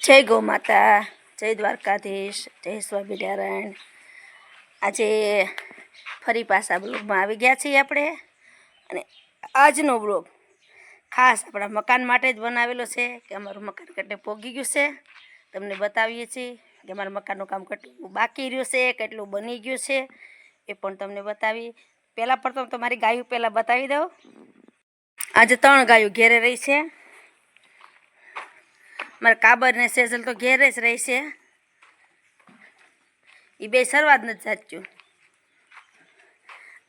જય ગૌ માતા, જય દ્વારકાધીશ, જય સ્વામિનારાયણ। આજે ફરી પાછા બ્લોગમાં આવી ગયા છીએ આપણે। અને આજનો બ્લોગ ખાસ આપણા મકાન માટે જ બનાવેલો છે કે અમારું મકાન કેટલે પોગી ગયું છે, તમને બતાવીએ છીએ કે અમારા મકાનનું કામ કેટલું બાકી રહ્યું છે, કેટલું બની ગયું છે એ પણ તમને બતાવી। પહેલાં પ્રથમ તમારી ગાયું પહેલાં બતાવી દઉં। આજે 3 ગાયું ઘેરે રહી છે। મારા કાબર ને સેજલ તો ઘેરે જ રહી છે, એ બે શરૂઆત નથી જાચ્યું।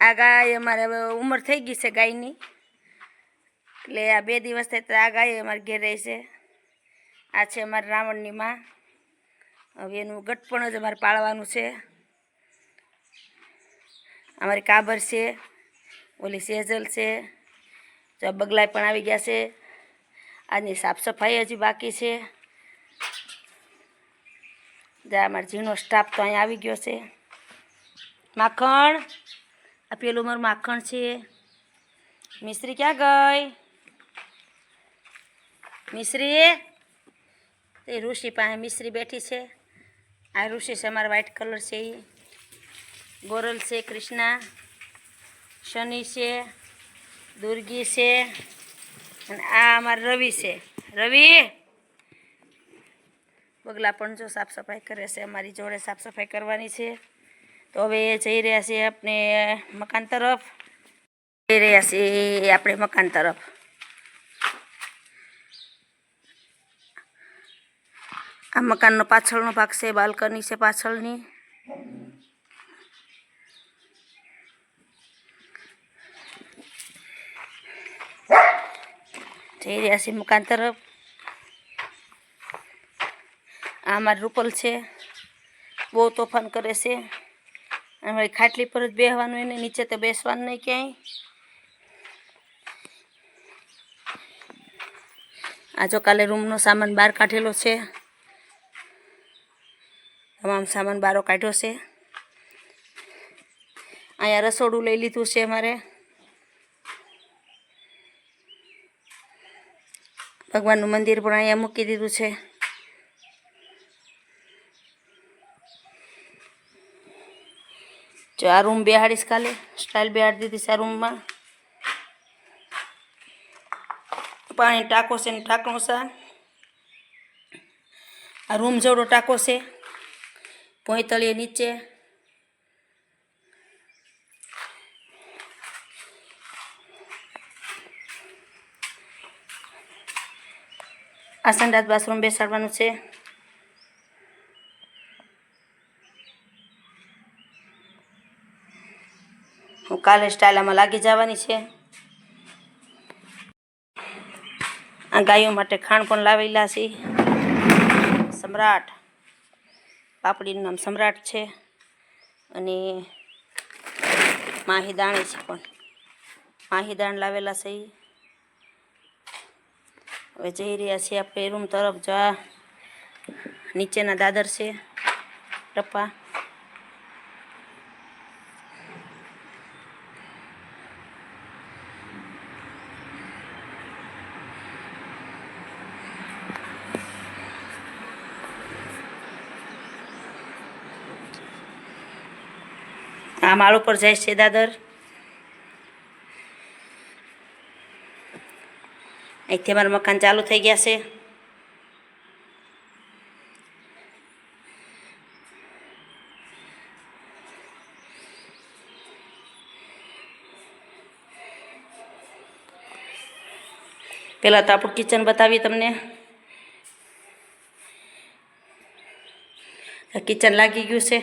આ ગાય અમારે હવે ઉંમર થઈ ગઈ છે ગાયની, એટલે આ 2 દિવસ થઈ તો આ ગાય અમારે ઘેર રહી છે। આ છે અમારા રાવણની માં, હવે એનું ગટપણ જ અમારે પાળવાનું છે। અમારી કાબર છે, ઓલી સેજલ છે, જો બગલાય પણ આવી ગયા છે। આજની સાફ સફાઈ હજી બાકી છે। જ્યાં અમારો ઝીણો સ્ટાફ તો અહીંયા આવી ગયો છે। માખણ, આ પેલું મારું માખણ છે। મિશ્રી ક્યાં ગઈ? મિશ્રી એ ઋષિ પાસે મિશ્રી બેઠી છે। આ ઋષિ છે અમારા વ્હાઈટ કલર છે, એ ગોરલ છે, કૃષ્ણા, શનિ છે, દુર્ગી છે, અને આ અમારા રવિ છે। રવિ બગલા પણ જો સાફ સફાઈ કરે છે, અમારી જોડે સાફ સફાઈ કરવાની છે। તો હવે જઈ રહ્યા છીએ આપણે મકાન તરફ, જઈ રહ્યા છીએ આપણે મકાન તરફ। આ મકાનનો પાછળનો ભાગ છે, બાલ્કની છે પાછળની। જઈ રહ્યા છીએ મકાન તરફ। આ અમારી રૂપલ છે, બહુ તોફાન કરે છે। અમારી ખાટલી પર જ બેસવાનું, એને નીચે તો બેસવાનું નહીં ક્યાંય। આ જો કાલે રૂમનો સામાન બહાર કાઢેલો છે, તમામ સામાન બહાર કાઢ્યો છે। અહીંયા રસોડું લઈ લીધું છે અમારે, ભગવાનનું મંદિર પણ અહીંયા મૂકી દીધું છે। જો આ રૂમ બેહાડીશ, કાલે સ્ટાઇલ બેહાડી દીધી છે આ રૂમમાં। પાણી ટાંકો છે ને ઢાંકણું છે। આ રૂમ જેવડો ટાંકો છે, પોઈતળીએ નીચે। આ સંડાસ બાથરૂમ બેસાડવાનું છે। હું કાલે સ્ટાઇલામાં લાગી જવાની છે। આ ગાયો માટે ખાણ પણ લાવેલા છે, સમ્રાટ, પાપડીનું નામ સમ્રાટ છે, અને માહીદાણી છે, પણ માહીદાણ લાવેલા છે। હવે જઈ રહ્યા છીએ આપણે રૂમ તરફ। જા નીચેના દાદર છે, ટપ્પા। આ માળ ઉપર જાય છે દાદર, અહીંથી અમારું મકાન ચાલુ થઈ ગયા છે। પહેલાં તો આપણું કિચન બતાવીએ તમને। કિચન લાગી ગયું છે,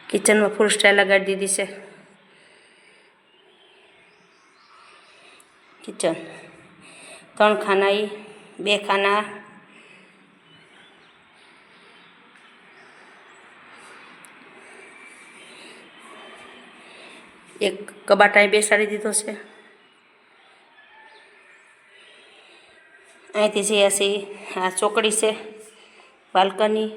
કિચનમાં ફૂલ સ્ટાઇલ લગાડી દીધી છે। કિચન 3 ખાના, 2 ખાના, એક કબાટ અહીં બેસાડી દીધો છે। અહીંથી જઈએ છીએ, આ ચોકડી છે, બાલ્કની।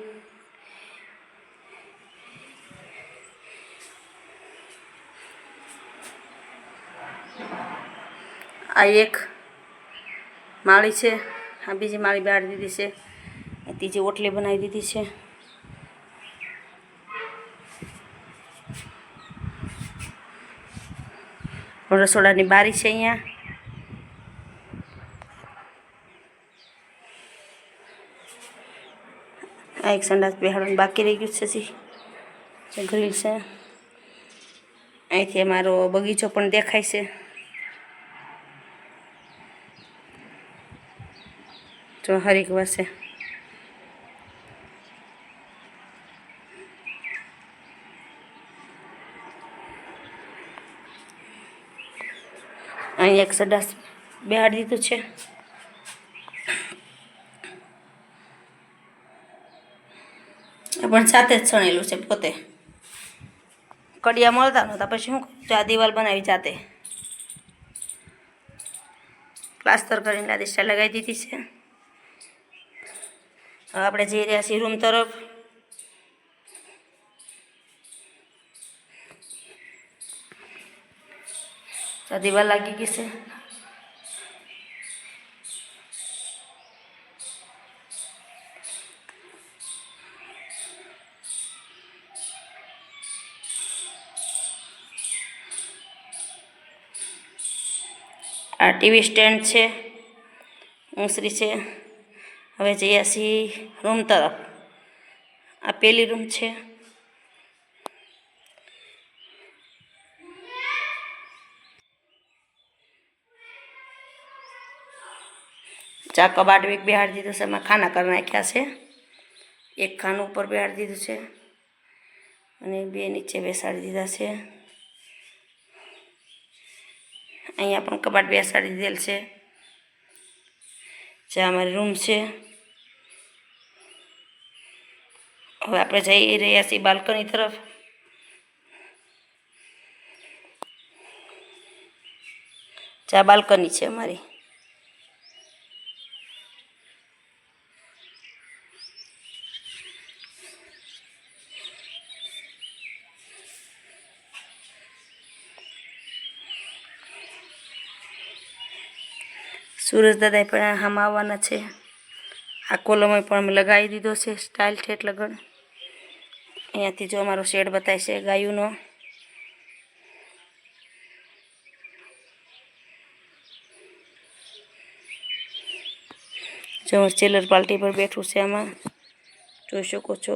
આ એક માળી છે, આ બીજી માળી બાળી દીધી છે, ત્રીજી ઓટલી બનાવી દીધી છે. રસોડાની બારી છે અહીંયા. આ એક સંડાસ બેહાડવાનું બાકી રહી ગયું છે. ગ્રીલ છે. અહીંથી અમારો બગીચો પણ દેખાય છે. જો હરીક વસે. અહીં એક સંડાસ બેહાડી દીધું છે. પણ જાતે જ છણેલું છે પોતે. કડિયા મળતા નહોતા, પછી શું આ દિવાલ બનાવી જાતે. પ્લાસ્ટર કરીને લાદીસ્ટા લગાવી દીધી છે. હવે આપણે જઈ રહ્યા છીએ રૂમ તરફ. દિવાલ લાગી ગઈ છે. આ ટીવી સ્ટેન્ડ છે, ઓસરી છે. હવે જઈએ છીએ રૂમ તરફ. આ પહેલી રૂમ છે. ચા કબાટ એક બેહાડી દીધું છે, એમાં ખાના કરી નાખ્યા છે. એક ખાનું ઉપર બેહાડી દીધું છે અને બે નીચે બેસાડી દીધા છે. અહીંયા પણ કબાટ બેસાડી દીધેલ છે. જે અમારી રૂમ છે. હવે આપણે જઈ રહ્યા છીએ બાલ્કની તરફ. આ બાલ્કની છે અમારી. સુરજ દાદા પણ આમ આવવાના છે. આ કોલમ પણ અમે લગાવી દીધો છે સ્ટાઇલ ઠેઠ લગન. અહીંયાથી જો અમારો શેડ બતાય છે ગાયુંનો. જો ચિલર પાર્ટી પર બેઠું છે, આમાં જોઈ શકો છો.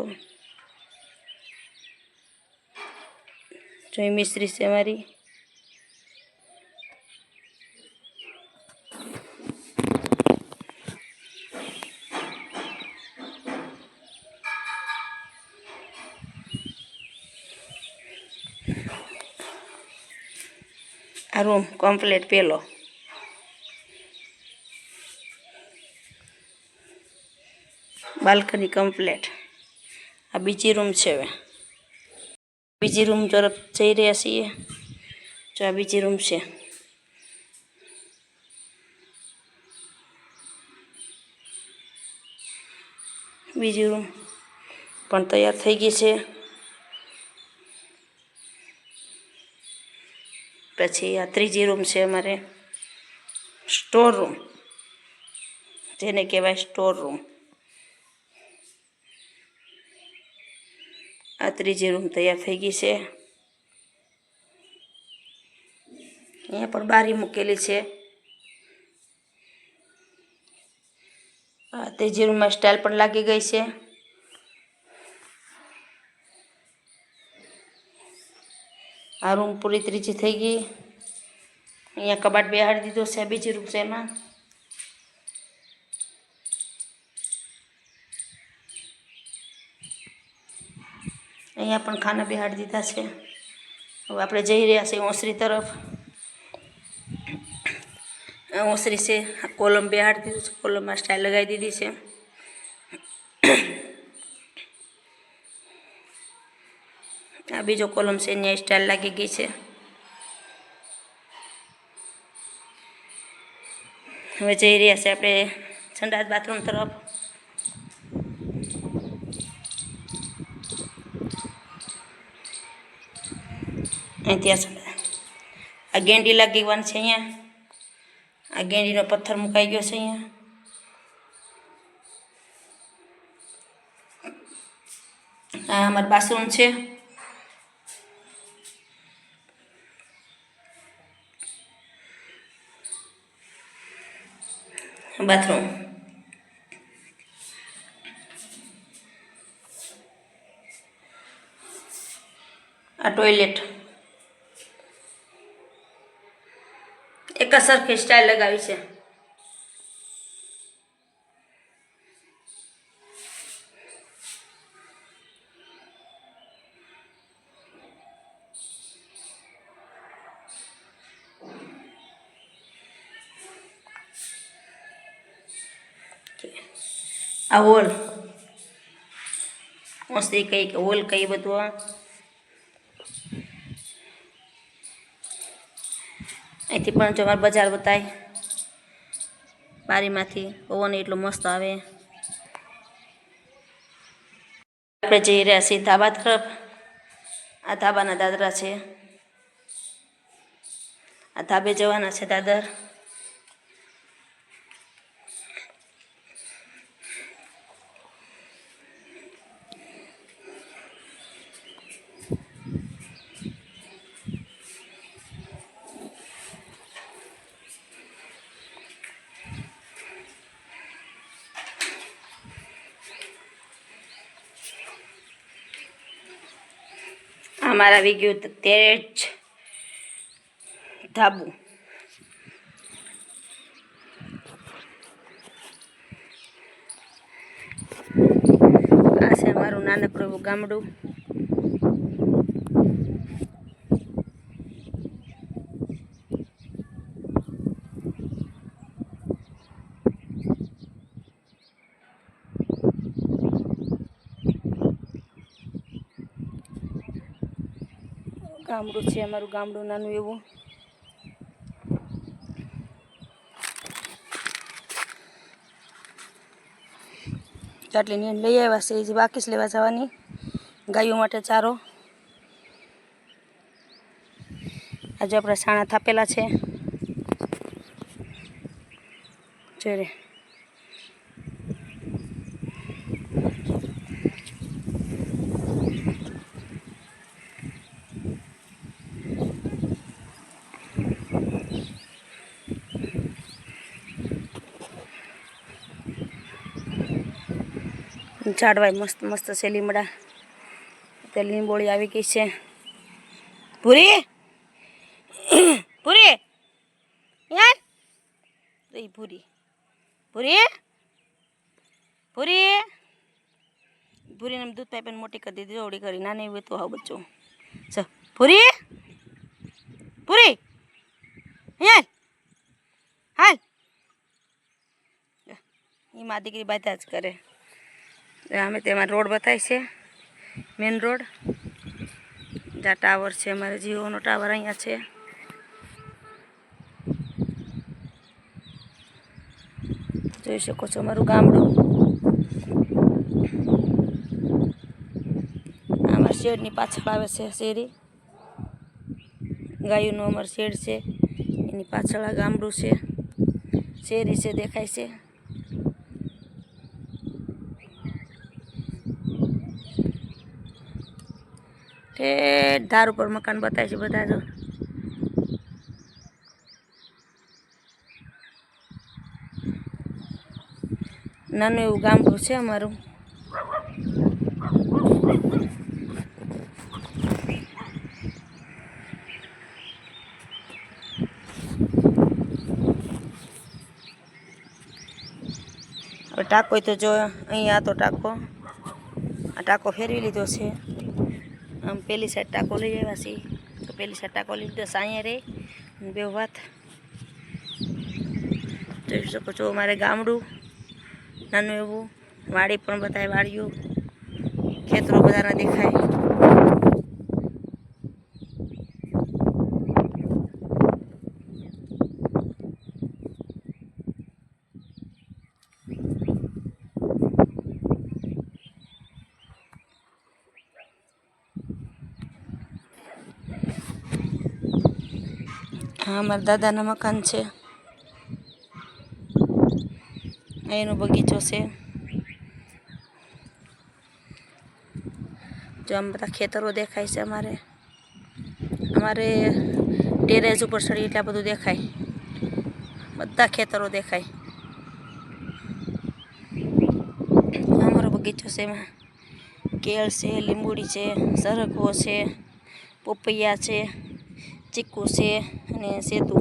જો મિસ્ત્રી છે અમારી. આ રૂમ કમ્પ્લીટ પેલો. Balcony complete. આ બીજી રૂમ છે. હવે બીજી રૂમ તરફ જઈ રહ્યા છીએ. જો આ બીજી રૂમ છે. બીજી રૂમ પણ તૈયાર થઈ ગઈ છે. પછી આ ત્રીજી રૂમ છે અમારે, સ્ટોર રૂમ, જેને કહેવાય સ્ટોર રૂમ. આ ત્રીજી રૂમ તૈયાર થઈ ગઈ છે. અહીંયા પણ બારી મૂકેલી છે. આ ત્રીજી રૂમમાં સ્ટાઇલ પણ લાગી ગઈ છે. આ રૂમ પૂરી ત્રીજી થઈ ગઈ. અહીંયા કબાટ બેહાડી દીધો છે. બીજી રૂમ છે એમાં. અહીંયા પણ ખાના બેહાડી દીધા છે. હવે આપણે જઈ રહ્યા છીએ ઓસરી તરફ. આ ઓસરી છે. આ કોલમ બેહાડી દીધું છે. કોલમમાં સ્ટાઇલ લગાવી દીધી છે. આ બીજો કોલમ છે, ત્યાં સ્ટાઇલ લાગી ગઈ છે. હવે જઈ રહ્યા છે આપણે સંડાસ બાથરૂમ તરફ. અહીંથી આ ગેંડી લાગી ગવાનું છે અહીંયા. આ ગેંડીનો પથ્થર મુકાઈ ગયો છે અહીંયા. આ અમારું બાથરૂમ છે. બાથરૂમ આ ટોયલેટ એક જ સરખી સ્ટાઇલ લગાવી છે. આ હોલ મસ્તી કઈ કે હોલ કઈ બધું અહીંથી પણ જો અમારે બજાર બતાય બારીમાંથી પવન એટલો મસ્ત આવે. આપણે જઈ રહ્યા છીએ ધાબા તરફ. આ ધાબાના દાદરા છે. આ ધાબે જવાના છે દાદર. અમારા આવી ગયું તેજ ધાબુ. આ છે અમારું નાનકડું એવું ગામડું. ગામડું છે અમારું, ગામડું નાનું એવું. ચાટલી નીંદ લઈ આવ્યા છે, જે બાકી લેવા જવાની ગાયો માટે ચારો. આજે આપણે સાણા થાપેલા છે. જોઈ રે ઝાડવાય મસ્ત મસ્ત છે લીમડા. તે લીંબોળી આવી ગઈ છે. ભૂરી ભૂરી યાર ભૂરી ભૂરી ભૂરી ભૂરીને દૂધ પાઇપને મોટી કરી દીધી ઓળી કરી. નાની હોય તો હા બચ્ચો ચ ભૂરી ભૂરી યાર હાલ. એ માં દીકરી બાધા જ કરે. અમે તેમાં રોડ બતાવી છે, મેન રોડ. જ્યાં ટાવર છે અમારે જીઓનો ટાવર અહીંયા છે. જોઈ શકો છો અમારું ગામડું. અમારા શેડની પાછળ આવે છે શેરી. ગાયોનું અમારું શેડ છે, એની પાછળ આ ગામડું છે. શેરી છે દેખાય છે. ધાર ઉપર મકાન બતાવે છે બધા. જો નાનું એવું ગામડું છે અમારું. હવે ટાંકો તો જો અહીંયા તો ટાંકો, આ ટાંકો ફેરવી લીધો છે. આમ પેલી સાઈડ ટાંકો લઈ આવ્યા છીએ, તો પેલી સાઈડ ટાંકો લઈ લીધો. અહીંયા રહી બે વાત જોઈ શકો છો. અમારે ગામડું નાનું એવું. વાડી પણ બતાવે, વાડીઓ ખેતરો બધાના દેખાય. હા અમારા દાદાના મકાન છે, એનો બગીચો છે. જો આમ બધા ખેતરો દેખાય છે. અમારે ટેરેસ ઉપર ચડી એટલા બધું દેખાય, બધા ખેતરો દેખાય. અમારો બગીચો છે, એમાં કેળ છે, લીંબુડી છે, સરગવો છે, પોપૈયા છે, ચીકુ છે અને સેતુ.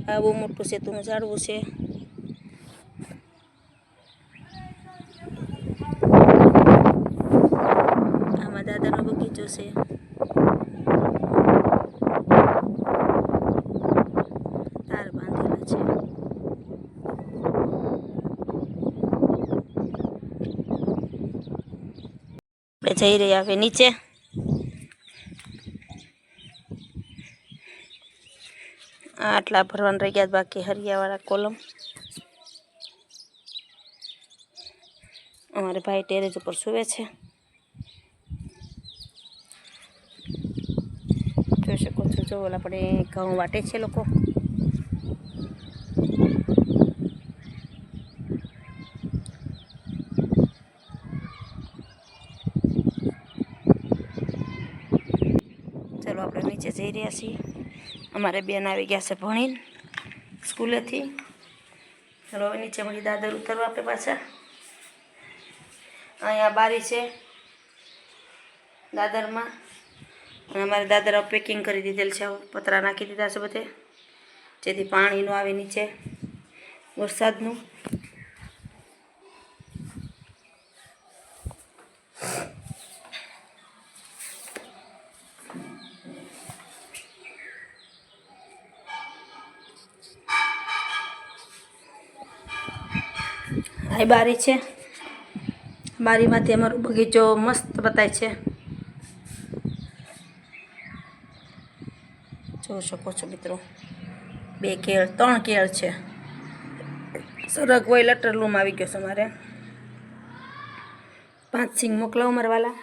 આ બહુ મોટું સેતુનું ઝાડવું છે. આમાં દાદાનો બગીચો છે. તાર બાંધેલા છે. આપણે જઈ રહ્યા હવે નીચે. આટલા ભરવાનું રહી ગયા, બાકી હરિયાવાળા કોલમ. અમારે ભાઈ ટેરેસ ઉપર સૂવે છે, જોઈ શકો છો. જો ઓલા આપણે ઘઉં વાટે છે લોકો. ચાલો આપણે નીચે જઈ રહ્યા છીએ. અમારે બેન આવી ગયા છે ભણીને સ્કૂલેથી. ચાલો હવે નીચે મળી દાદર ઉતરવા આપણે પાછા. અહીંયા બારી છે દાદરમાં, અને અમારે દાદર પેકિંગ કરી દીધેલ છે. પતરા નાખી દીધા છે બધે, જેથી પાણી ન આવે નીચે વરસાદનું. આ બારી છે, બારીમાંથી અમારો બગીચો મસ્ત બતાય છે. જોઈ શકો છો મિત્રો, 2 કેળ 3 કેળ છે. સરગવો લટરલુમ આવી ગયો છે અમારે. 5 સિંગ મોકલાવો મારા વાલા.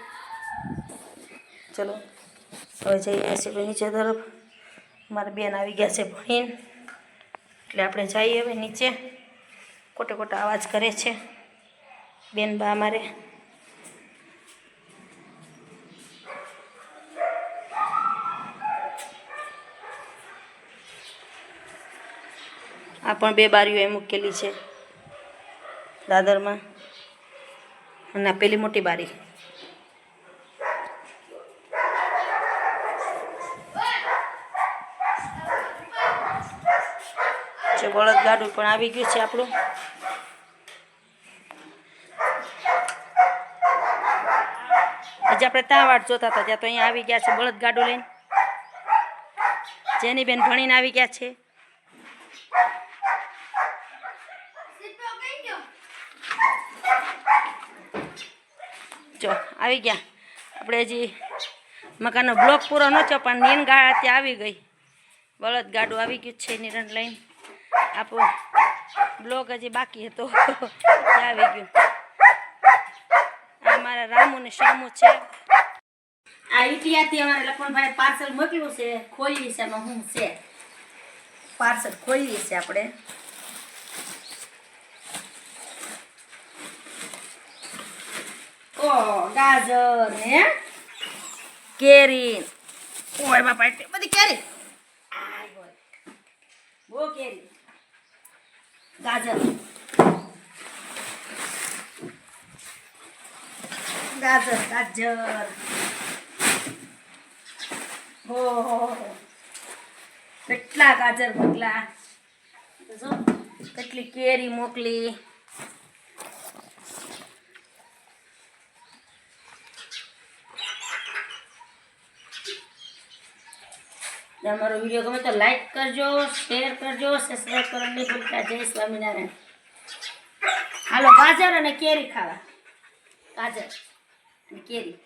ચલો હવે જઈએ છીએ નીચે તરફ. મારા બેન આવી ગયા છે ભણીને, એટલે આપણે જઈએ હવે નીચે. ખોટે ખોટા અવાજ કરે છે બેન બા અમારે. આ પણ 2 બારીઓ એ મૂકેલી છે દાદરમાં, અને આ પેલી મોટી બારી. જે બળદ ગાડું પણ આવી ગયું છે આપણું. આજે આપણે ત્યાં વાટ જોતા હતા, ત્યાં તો અહીંયા આવી ગયા છે બળદ ગાડું લઈને. જેની બેન ભણીને આવી ગયા છે. જો આવી ગયા આપણે. હજી મકાનનો બ્લોક પૂરો ન થયો, પણ નીન ગાળા ત્યાં આવી ગઈ. બળદ ગાડું આવી ગયું છે નિરણ લઈને. આપણું બ્લોક હજી બાકી હતો, ત્યાં આવી ગયું. આ મારા રામુ ને શ્યામુ છે. આ ઇટિયાથી અમારે લખમણભાઈ પાર્સલ મોકલ્યું છે. ખોલીએ છે, એમાં શું છે પાર્સલ ખોલીએ છે આપણે. ગાજર ને કેરી. ઓય બાપા, એટલી બધી કેરી. બહુ કેરી. ગાજર ગાજર ગાજર. ઓહો, કેટલા ગાજર મોકલા. જો કેટલી કેરી મોકલી. અમારો વિડીયો ગમે તો લાઈક કરજો, શેર કરજો, સબસ્ક્રાઈબ કરવાનું નહીં ભૂલતા. જય સ્વામિનારાયણ. હાલો ગાજર અને કેરી ખાવા. ગાજર અને કેરી.